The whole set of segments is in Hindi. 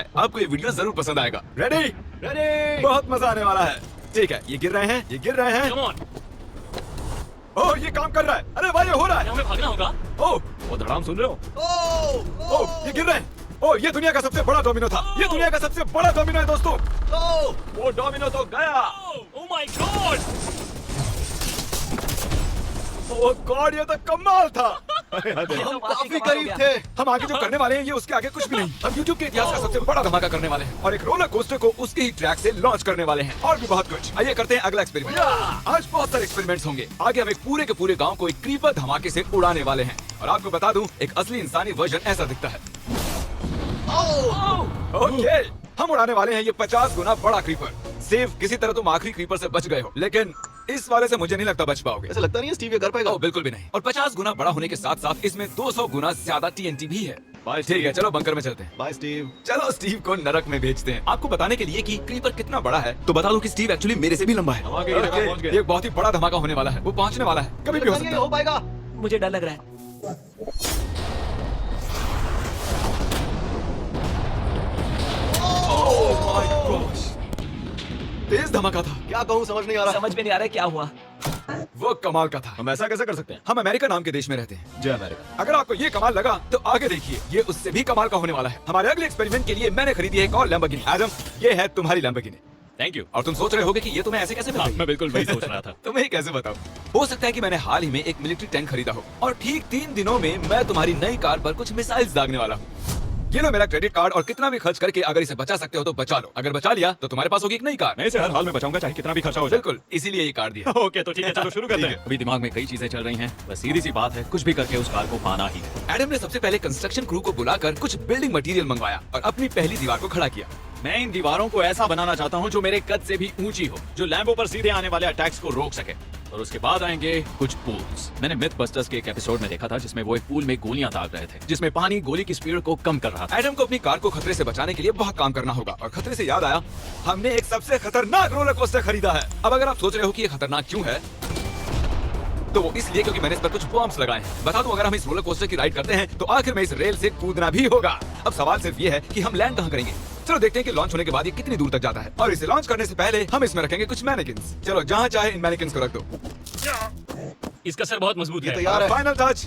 है। आपको ये वीडियो जरूर पसंद आएगा। रेडी? रेडी। बहुत मजा आने वाला है। ठीक है, ये गिर रहे हैं, ये गिर रहे हैं। Come on, ओह, ये काम कर रहा है। अरे भाई, ये हो रहा है। हमें भागना होगा। ओह, वो धड़ाम सुन रहे हो? ओह, ये गिर रहे हैं। ओह, ये दुनिया का सबसे बड़ा डोमिनो था। ये दुनिया का सबसे बड़ा डोमिनो है दोस्तों। वो डोमिनो तो गया। Oh my God! Oh God, ये तो कमाल था। हम काफी करीब थे। हम आगे जो करने वाले हैं ये उसके आगे कुछ भी नहीं। हम YouTube के इतिहास का सबसे बड़ा धमाका करने वाले हैं और एक रोलर कोस्टर को उसके ही ट्रैक से लॉन्च करने वाले हैं और भी बहुत कुछ। आइए करते हैं अगला एक्सपेरिमेंट। आज बहुत सारे एक्सपेरिमेंट्स होंगे। आगे हम एक पूरे के पूरे गांव को एक क्रीपर धमाके से उड़ाने वाले हैं और आपको बता दूं, एक असली इंसानी वर्जन ऐसा दिखता है। ओके, हम उड़ाने वाले हैं ये 50 गुना बड़ा क्रीपर। सेफ किसी तरह तुम आखिरी क्रीपर से बच गए हो, लेकिन इस वाले से मुझे नहीं लगता बच पाओगे। ऐसा लगता नहीं है स्टीव ये कर पाएगा। ओह, बिल्कुल भी नहीं। और 50 गुना बड़ा होने के साथ साथ इसमें 200 गुना ज्यादा TNT भी है। ठीक है, चलो बंकर में चलते हैं। Bye Steve. चलो स्टीव को नरक में भेजते हैं। आपको बताने के लिए कि क्रीपर कितना बड़ा है, तो बता दूं कि स्टीव एक्चुअली मेरे से भी लंबा है। हम आगे ये जगह पहुंच गए। ये एक बहुत ही बड़ा धमाका होने वाला है। वो पहुंचने वाला है, कभी भी हो सकता है। हो पाएगा। मुझे डर लग रहा है। Oh my gosh! तेज धमाका था। क्या कहूँ समझ नहीं आ रहा। समझ में नहीं आ रहा है क्या हुआ। वो कमाल का था। हम ऐसा कैसे कर सकते हैं? हम अमेरिका नाम के देश में रहते हैं। जय अमेरिका। अगर आपको ये कमाल लगा तो आगे देखिए, ये उससे भी कमाल का होने वाला है। हमारे अगले एक्सपेरिमेंट के लिए मैंने खरीदी है एक और लैम्बोर्गिनी। एडम, ये है तुम्हारी लैम्बोर्गिनी। Thank you. और तुम सोच रहे होगे कि ये तुम्हें ऐसे कैसे मिल गई? मैं बिल्कुल वही सोच रहा था। तुम्हें कैसे बताऊं? हो सकता है कि मैंने हाल ही में एक मिलिट्री टैंक खरीदा हो और ठीक 3 दिनों में मैं तुम्हारी नई कार पर कुछ मिसाइल्स दागने वाला हूँ। ये लो मेरा क्रेडिट कार्ड और कितना भी खर्च करके अगर इसे बचा सकते हो तो बचा लो। अगर बचा लिया तो तुम्हारे पास होगी एक नई कार। मैं इसे हर हाल में बचाऊंगा, चाहे कितना भी खर्चा हो जाए। बिल्कुल, इसीलिए ये कार्ड दिया। ओके, तो ठीक है, चलो शुरू करते हैं। अभी दिमाग में कई चीजें चल रही हैं, बस सीधी सी बात है, कुछ भी करके उस कार को पाना ही है। एडम ने सबसे पहले कंस्ट्रक्शन क्रू को बुलाकर कुछ बिल्डिंग मटेरियल मंगवाया और अपनी पहली दीवार को खड़ा किया। मैं इन दीवारों को ऐसा बनाना चाहता हूँ जो मेरे कद से भी ऊंची हो, जो लैम्बो पर सीधे आने वाले अटैक्स को रोक सके। और उसके बाद आएंगे कुछ पूल्स। मैंने मिथ बस्टर्स के एक एपिसोड में देखा था जिसमें वो एक पूल में गोलियां दाग रहे थे, जिसमें पानी गोली की स्पीड को कम कर रहा था। एडम को अपनी कार को खतरे से बचाने के लिए बहुत काम करना होगा और खतरे से याद आया, हमने एक सबसे खतरनाक रोलर कोस्टर खरीदा है। अब अगर आप सोच रहे हो कि ये खतरनाक क्यों है, तो वो इसलिए क्योंकि मैंने इस पर कुछ बॉम्ब्स लगाए हैं। बता दूं, अगर हम इस रोलर कोस्टर की राइड करते हैं तो आखिर में इस रेल से कूदना भी होगा। अब सवाल सिर्फ ये है कि हम लैंड कहाँ करेंगे। चलो देखते हैं कि लॉन्च होने के बाद ये कितनी दूर तक जाता है और इसे लॉन्च करने से पहले हम इसमें रखेंगे कुछ मैनेकिन्स। चलो जहाँ चाहे इन मैनेकिन्स को रख दो। इसका सर बहुत मजबूत है। तैयार है। फाइनल टच,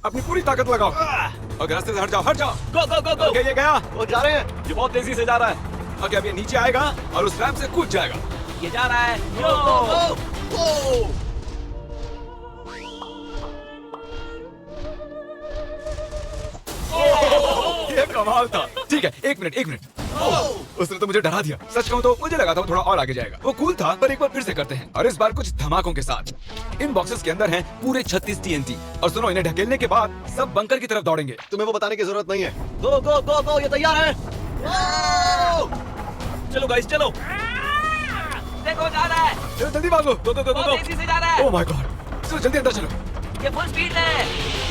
अपनी पूरी ताकत लगाओ और रास्ते से हट जाओ, हट जाओ। गो गो गो गो। ओके, ये गया। वो जा रहे हैं। ये बहुत तेजी से जा रहा है। ओके, अब ये नीचे आएगा और उस रैंप से कूद जाएगा। ये जा रहा है। ये कमाल था। ठीक है, एक मिनट। उसने तो मुझे डरा दिया। सच कहूं तो मुझे लगा था वो थोड़ा और आगे जाएगा। वो कूल था, पर एक बार फिर से करते हैं और इस बार कुछ धमाकों के साथ। इन बॉक्सेस के अंदर हैं पूरे 36 TNT और सुनो, इन्हें ढकेलने के बाद सब बंकर की तरफ दौड़ेंगे। तुम्हें वो बताने की जरूरत नहीं है। गो गो गो गो, ये तैयार है। चलो गाइस, चलो। देखो जा रहा है, चलो जल्दी भागो। गो गो गो गो बहुत गो। तेजी से जा रहा है। ओह माय गॉड, चलो जल्दी अंदर चलो। ये फुल स्पीड है।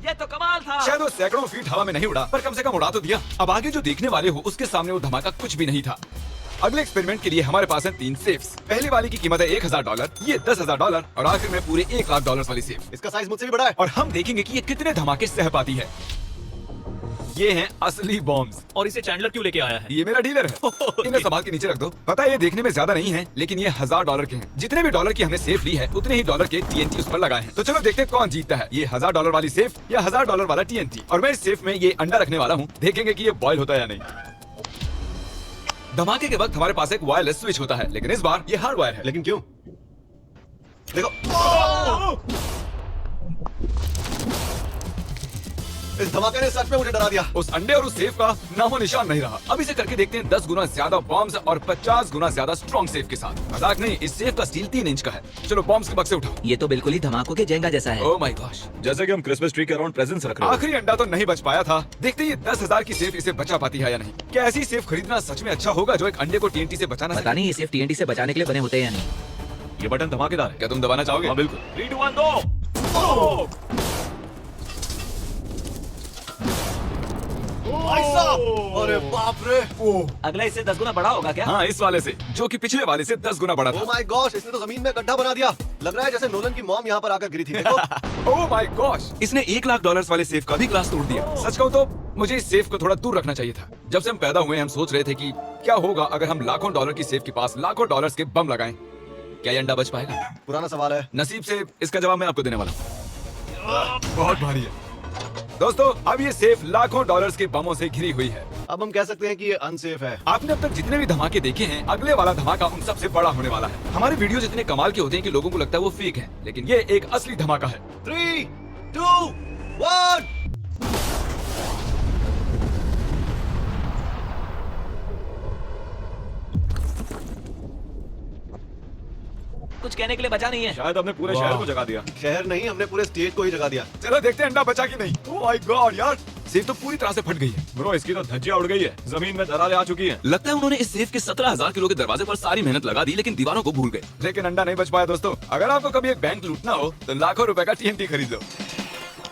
ये तो कमाल था। शायद वो सैकड़ों फीट हवा में नहीं उड़ा, पर कम से कम उड़ा तो दिया। अब आगे जो देखने वाले हो उसके सामने वो धमाका कुछ भी नहीं था। अगले एक्सपेरिमेंट के लिए हमारे पास है 3 सेफ्स। पहली वाली की कीमत है $1000, ये $10,000 और आखिर में पूरे $1,00,000 वाली सेफ। इसका साइज मुझसे भी बड़ा है। और हम देखेंगे कि ये कितने धमाके सह पाती है। ये हैं असली बॉम्ब्स। और इसे चैंडलर क्यों लेके आया है? ये मेरा डीलर है। इन्हें संभाल के नीचे रख दो। पता है ये देखने में ज्यादा नहीं है, लेकिन ये $1000 के हैं। जितने भी डॉलर की हमने सेफ ली है उतने ही डॉलर के TNT उस पर लगाए हैं। तो चलो देखते हैं कौन जीतता है, ये $1000 वाली सेफ या $1000 वाला TNT। और मैं इस सेफ में ये अंडा रखने वाला हूँ, देखेंगे कि ये बॉयल होता है या नहीं। धमाके के वक्त हमारे पास एक वायरलेस स्विच होता है, लेकिन इस बार ये हार्ड वायर है। लेकिन क्यों? देखो, इस धमाके ने सच में मुझे डरा दिया। उस अंडे और उस सेफ का नामो निशान नहीं रहा। अब इसे करके देखते हैं 10 गुना ज्यादा बॉम्ब्स और 50 गुना ज्यादा स्ट्रॉन्ग सेफ के साथ। मजाक नहीं, इस सेफ का स्टील 3 इंच का है। चलो बॉम्ब्स के बक्से उठाओ। ये तो बिल्कुल ही धमाकों के जेंगा जैसा है। ओह माय गॉश, जैसे कि हम क्रिसमस ट्री के अराउंड प्रेजेंट्स रख रहे हैं। आखिरी अंडा तो नहीं बच पाया था। देखते हैं ये 10,000 की सेफ इसे बचा पाती है या नहीं। क्या ऐसी सेफ खरीदना सच में अच्छा होगा जो एक अंडे को TNT से बचाना पता नहीं ये सिर्फ TNT से बचाने के लिए बने होते हैं या नहीं। ये बटन धमाकेदार है। क्या तुम दबाना चाहोगे? हाँ बिल्कुल। 3 2 1 दो। भाई साहब, अरे बाप रे। अगला इससे 10 गुना बड़ा होगा क्या? हाँ, इस वाले से, जो कि पिछले वाले से 10 गुना बड़ा ओह था। माय गॉश, इसने तो जमीन में गड्ढा बना दिया। लग रहा है जैसे नोलन की मॉम यहाँ पर आकर गिरी थी। देखो। ओह माय गॉश, इसने $1 लाख वाले सेफ का भी ग्लास तोड़ दिया। सच कहूँ तो मुझे इस सेफ को थोड़ा दूर रखना चाहिए था। जब से हम पैदा हुए हम सोच रहे थे कि क्या होगा अगर हम लाखों डॉलर की सेफ के पास लाखों डॉलर्स के बम लगाएं। क्या ये अंडा बच पाएगा? पुराना सवाल है। नसीब से इसका जवाब मैं आपको देने वाला हूँ। बहुत भारी है दोस्तों। अब ये सेफ लाखों डॉलर्स के बमों से घिरी हुई है। अब हम कह सकते हैं कि ये अनसेफ है। आपने अब तक जितने भी धमाके देखे हैं, अगले वाला धमाका उन सबसे बड़ा होने वाला है। हमारे वीडियोस इतने कमाल के होते हैं कि लोगों को लगता है वो फेक है, लेकिन ये एक असली धमाका है। 3, 2, 1। कुछ कहने के लिए बचा नहीं है। शायद हमने पूरे शहर को जगा दिया। शहर नहीं, हमने पूरे स्टेट को ही जगा दिया। चलो देखते हैं अंडा बचा कि नहीं। ओह माय गॉड यार, सेफ तो पूरी तरह से फट गई है। ब्रो, इसकी तो धज्जियां उड़ गई है, जमीन में दरारें आ चुकी हैं। लगता है उन्होंने इस सेफ के 17,000 किलो के दरवाजे पर सारी मेहनत लगा दी, लेकिन दीवारों को भूल गए। लेकिन अंडा नहीं बच पाया दोस्तों। अगर आपको कभी एक बैंक लूटना हो तो लाखों रुपए का TNT खरीद लो।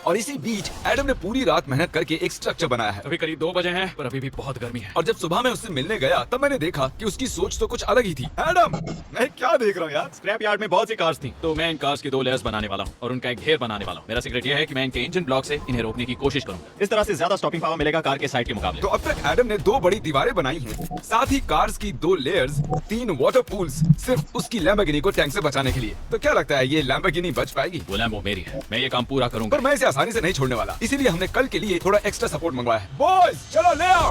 और इसी बीच एडम ने पूरी रात मेहनत करके एक स्ट्रक्चर बनाया है। अभी करीब 2 बजे हैं, पर अभी भी बहुत गर्मी है। और जब सुबह मैं उससे मिलने गया तब मैंने देखा कि उसकी सोच तो कुछ अलग ही थी। एडम, मैं क्या देख रहा हूँ यार? स्क्रैप यार्ड में बहुत सी कार्स थी, तो मैं इन कार्स की 2 लेयर्स बनाने वाला हूँ और उनका एक घेर बनाने वाला हूँ। मेरा सीक्रेट ये है कि मैं इनके इंजन ब्लॉक से इन्हें रोकने की कोशिश करूंगा। इस तरह से ज्यादा स्टॉपिंग पावर मिलेगा कार के साइड के मुकाबले। तो अब तक एडम ने 2 बड़ी दीवारें बनाई हैं, साथ ही कार्स की 2 लेयर्स, 3 वाटर पूल्स, सिर्फ उसकी लैम्बोर्गिनी को टैंक से बचाने के लिए। तो क्या लगता है ये लैम्बोर्गिनी बच पाएगी? वो लैम्बो मेरी है, मैं ये काम पूरा करूंगा। पर मैं इसे आसानी से नहीं छोड़ने वाला, इसीलिए हमने कल के लिए थोड़ा एक्स्ट्रा सपोर्ट मंगवाया है। बॉयज चलो ले आओ।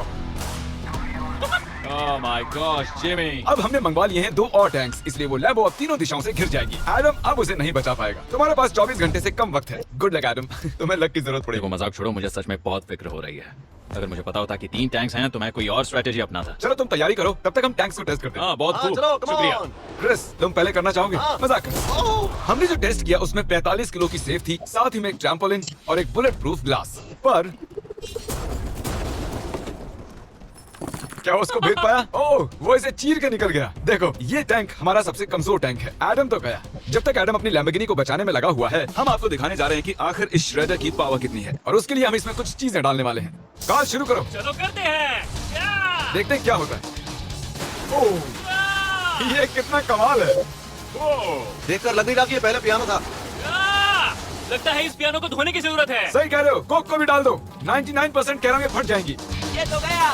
Oh my gosh Jimmy. अब हमने मंगवा लिए हैं 2 और टैंक्स, इसलिए वो लैम्बो अब तीनों दिशाओं से घिर जाएगी। एडम अब उसे नहीं बचा पाएगा। तुम्हारे पास 24 घंटे से कम वक्त है। गुड लक एडम, तुम्हें लक की जरूरत पड़ेगी। देखो मजाक छोड़ो, मुझे सच में बहुत फिक्र हो रही है। अगर मुझे पता होता कि 3 टैंक्स हैं तो मैं कोई और स्ट्रेटेजी अपनाता। चलो तुम तैयारी करो, तब तक हम टैंक्स को टेस्ट करते हैं। हाँ बहुत हाँ, खूब, चलो, come शुक्रिया। on। क्रिस, तुम पहले करना चाहोगे? हाँ। मजाक कर। ओह, हमने जो टेस्ट किया उसमें 45 किलो की सेफ थी, साथ ही में एक ट्रैम्पोलिन और एक बुलेट प्रूफ ग्लास। पर क्या उसको भेद पाया? ओह, वो इसे चीर के निकल गया। देखो, ये टैंक हमारा सबसे कमजोर टैंक है। एडम तो गया। जब तक एडम अपनी लैम्बोर्गिनी को बचाने में लगा हुआ है, हम आपको दिखाने जा रहे हैं कि आखिर इस श्रेडर की पावर कितनी है, और उसके लिए हम इसमें कुछ चीजें डालने वाले हैं। कार शुरू करो, चलो करते हैं। देखते हैं क्या होता है। ओह, ये कितना कमाल है। देखकर लग नहीं रहा कि ये पहले पियानो था। लगता है इस पियानो को धोने की जरूरत है। सही कह रहे हो, कोक को भी डाल दो। 99% कह रहा हूँ ये फट जाएंगी। ये तो गया।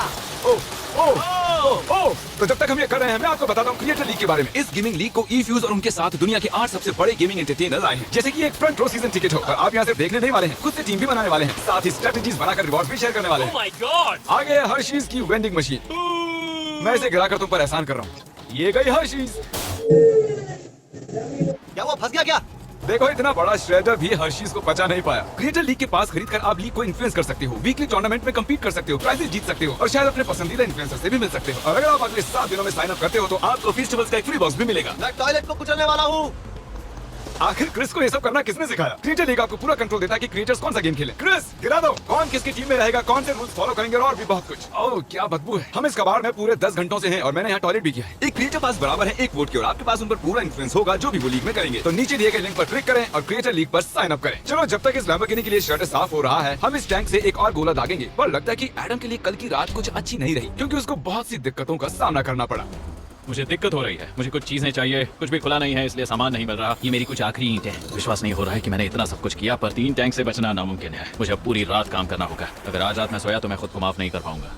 ओह, ओह, ओह। तो जब तक हम ये कर रहे हैं, मैं आपको बताता हूँ क्रिएटर लीग के बारे में। इस गेमिंग लीग को ई-फ्यूज और उनके साथ दुनिया के 8 सबसे बड़े गेमिंग एंटरटेनर आए हैं। जैसे कि एक फ्रंट रो सीजन टिकट हो, और आप यहाँ से देखने नहीं वाले हैं, खुद से टीम भी बनाने वाले हैं, साथ ही स्ट्रेटेजीज बनाकर रिवॉर्ड भी शेयर करने वाले हैं। My God. आगे है हर्शीज की वेंडिंग मशीन। मैं इसे गिराकर तुम पर एहसान कर रहा हूँ। ये गई हर्शीज। क्या वो फंस गया क्या? देखो, इतना बड़ा श्रेडर भी हर्शीज को पचा नहीं पाया। क्रिएटर लीग के पास खरीदकर आप लीग को इन्फ्लुएंस कर सकते हो, वीकली टूर्नामेंट में कम्पीट कर सकते हो, प्राइजेस जीत सकते हो, और शायद अपने पसंदीदा इन्फ्लुएंसर से भी मिल सकते हो। और अगर आप अगले 7 दिनों में साइन अप करते हो तो आपको फेस्टिवल्स का एक फ्री बॉक्स भी मिलेगा। मैं टॉयलेट को कुचलने वाला हूँ। आखिर क्रिस को ये सब करना किसने सिखाया? क्रिएटर लीग आपको पूरा कंट्रोल देता है कि क्रिएटर्स कौन सा गेम खेलें। क्रिस, गिरा दो। कौन किसकी टीम में रहेगा, कौन से रूल्स फॉलो करेंगे, और भी बहुत कुछ। ओह, क्या बदबू है। हम इस कबाड़ में पूरे 10 घंटों से हैं और मैंने यहाँ टॉयलेट भी किया है। एक क्रिएटर पास बराबर है 1 वोट के, और आपके पास उन पर पूरा इन्फ्लुएंस होगा जो भी वो लीग में करेंगे। तो नीचे दिए गए लिंक पर क्लिक करें और क्रिएटर लीग पर साइन अप करें। चलो, जब तक इस लैम्बोर्गिनी के लिए शर्ट साफ हो रहा है, हम इस टैंक से एक और गोला दागेंगे। पर लगता है कि एडम के लिए कल की रात कुछ अच्छी नहीं रही, क्योंकि उसको बहुत सी दिक्कतों का सामना करना पड़ा। मुझे दिक्कत हो रही है, मुझे कुछ चीजें चाहिए, कुछ भी खुला नहीं है, इसलिए सामान नहीं मिल रहा। ये मेरी कुछ आखिरी ईंटें हैं। विश्वास नहीं हो रहा है कि मैंने इतना सब कुछ किया, पर 3 टैंक से बचना नामुमकिन है। मुझे अब पूरी रात काम करना होगा। अगर आज रात में सोया तो मैं खुद को माफ नहीं कर पाऊंगा।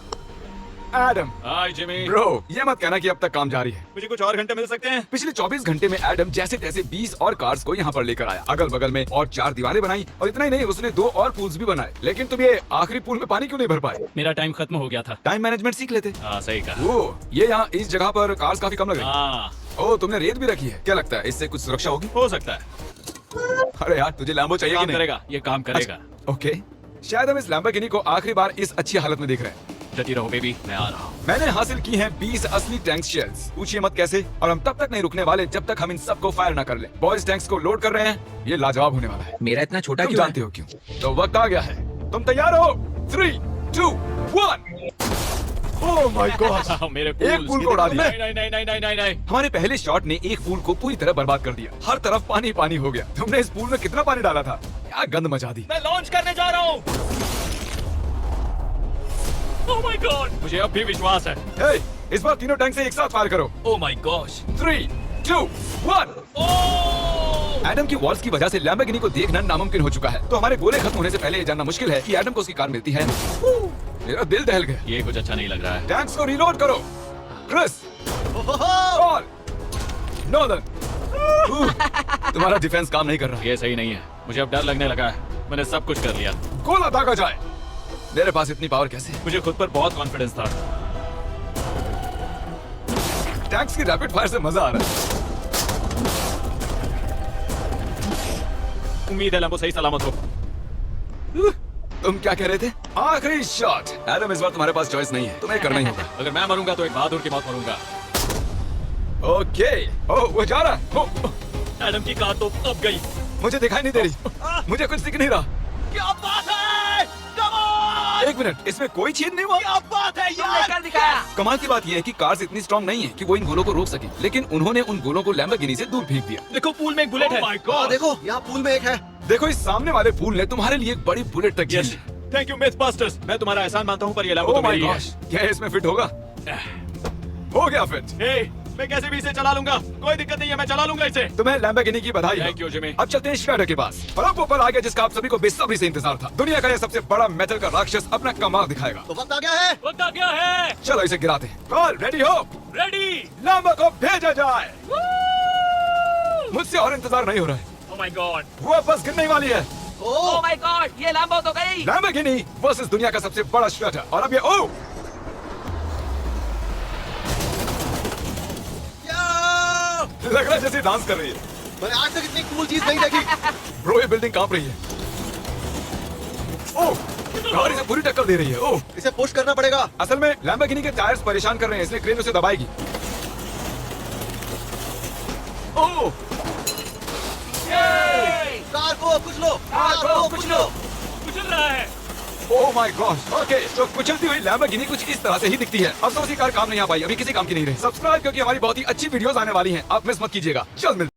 एडम, हाय जिमी। ब्रो, ये मत कहना कि अब तक काम जारी है। मुझे कुछ और घंटे मिल सकते हैं? पिछले 24 घंटे में एडम जैसे तैसे 20 और कार्स को यहाँ पर लेकर आया, अगल बगल में और 4 दीवारें बनाई, और इतना ही नहीं, उसने 2 और पूल्स भी बनाए। लेकिन तुम ये आखिरी पूल में पानी क्यों नहीं भर पाए? मेरा टाइम खत्म हो गया था। टाइम मैनेजमेंट सीख लेते। हाँ सही कहा। ओ, ये यहाँ इस जगह पर कार्स काफी कम लग रही हैं। हाँ ओ, तुमने रेत भी रखी है। क्या लगता है इससे कुछ सुरक्षा होगी? हो सकता है। अरे यार, तुझे लैम्बो चाहिए कि काम नहीं? करेगा, ये काम करेगा। अच्छा, ओके। शायद हम इस लैम्बोर्गिनी को आखिरी बार इस अच्छी हालत में देख रहे हैं। जती रहो बेबी, मैं आ रहा हूँ। मैंने हासिल की हैं 20 असली टैंक शेल्स। पूछिए मत कैसे, और हम तब तक नहीं रुकने वाले जब तक हम इन सबको फायर ना कर लें। बॉयज टैंक्स को लोड कर रहे हैं, ये लाजवाब होने वाला है। मेरा इतना छोटा तुम क्यों जानते हो क्यों? तो वक्त आ गया है। तुम तैयार हो? 3, 2, 1। ओह माय गॉड, मेरे एक पूल को उड़ा दिया। नहीं नहीं नहीं नहीं नहीं नहीं। हमारे पहले शॉट ने एक पूल को पूरी तरह बर्बाद कर दिया। हर तरफ पानी पानी हो गया। तुमने इस पूल में कितना पानी डाला था? क्या गंद मचा दी। मैं लॉन्च करने जा रहा हूँ। ओह माय गॉड, मुझे अब भी विश्वास है। हे, इस बार तीनों टैंक से एक साथ फायर करो। Oh my gosh. 3, 2, 1। एडम की वॉल्स की वजह से लैम्बोर्गिनी को देखना नामुमकिन हो चुका है, तो हमारे गोले खत्म होने से पहले ये जानना मुश्किल है कि एडम को उसकी कार मिलती है। मेरा दिल दहल गया। ये कुछ अच्छा नहीं लग रहा है। टैंक्स को रीलोड करो। Chris, Paul, Nolan. तुम्हारा डिफेंस काम नहीं कर रहा। ये सही नहीं है, मुझे अब डर लगने लगा है। मैंने सब कुछ कर लिया। गोला दागा जाए। मेरे पास इतनी पावर कैसे? मुझे खुद पर बहुत कॉन्फिडेंस था। टैंक्स की रैपिड फायर से मजा आ रहा है। उम्मीद है लैम्बो सही सलामत हो। तुम क्या कह रहे थे? आखिरी शॉट। एडम, इस बार तुम्हारे पास चॉइस नहीं है, तुम्हें करना ही होगा। अगर मैं मरूंगा तो एक बहादुर की मौत मरूंगा। ओके। ओह, वो जा रहा है। ओह, एडम की कार तो अब गई। मुझे दिखाई नहीं दे रही। मुझे कुछ दिख नहीं रहा। क्या बात है? Come on! एक मिनट, इसमें कोई छेद नहीं हुआ। क्या बात है तुमने कर दिखाया। कमाल की बात यह है कि कार्स इतनी स्ट्रांग नहीं है कि वो इन गोलों को रोक सके, लेकिन उन्होंने उन गोलों को लैम्बोर्गिनी से दूर फेंक दिया। देखो पूल में एक बुलेट है। हाँ, देखो यहाँ पूल में एक है। देखो, इस सामने वाले पूल ने तुम्हारे लिए एक बड़ी बुलेट तक यस, झेली। Thank you MythBusters. मैं तुम्हारा एहसान मानता हूँ, पर ये लैम्बो ओह तो माय मेरी है। गॉश, क्या इसमें फिट होगा? हो गया फिट। हे, मैं कैसे भी इसे चला लूंगा, कोई दिक्कत नहीं है, मैं चला लूंगा इसे। तुम्हें लैम्बोर्गिनी की बधाई हो। Thank you, Jimmy. अब चलते हैं श्रेडर के पास। और अब वो पल आ गया जिसका आप सभी को बेसब्री से इंतजार था। दुनिया का यह सबसे बड़ा मेटल का राक्षस अपना कमाल दिखाएगा। तो वक्त आ गया है। वक्त आ गया है। चलो इसे गिराते हैं। कॉल रेडी हो? रेडी। लैम्बो को भेजा जाए। मुझसे और इंतजार नहीं हो रहा है। Oh my God. वो बस गिरने वाली है। ओह माय गॉड, ये लैम्बो तो गई। लैम्बोर्गिनी वर्सेस दुनिया का सबसे बड़ा श्रेडर। और अब ये ओ लग रहा है जैसे डांस कर रही है। मैंने आज तक इतनी कूल चीज नहीं देखी। ब्रो, ये बिल्डिंग कांप रही है। ओह, कार इसे पूरी टक्कर दे रही है। ओह, इसे पुश करना पड़ेगा। असल में लैम्बोर्गिनी के टायर्स परेशान कर रहे हैं, इसलिए क्रेन उसे दबाएगी। ओह, कार को कुछ लो। कार को कुछ लो। कुचल रहा है। Oh my God. ओके, तो कुचलती हुई लैम्बोर्गिनी कुछ इस तरह से ही दिखती है। अब तो उसकी कार काम नहीं आ पाई, अभी किसी काम की नहीं रही। सब्सक्राइब, क्योंकि हमारी बहुत ही अच्छी वीडियोस आने वाली हैं। आप मिस मत कीजिएगा। जल्द मिलते हैं।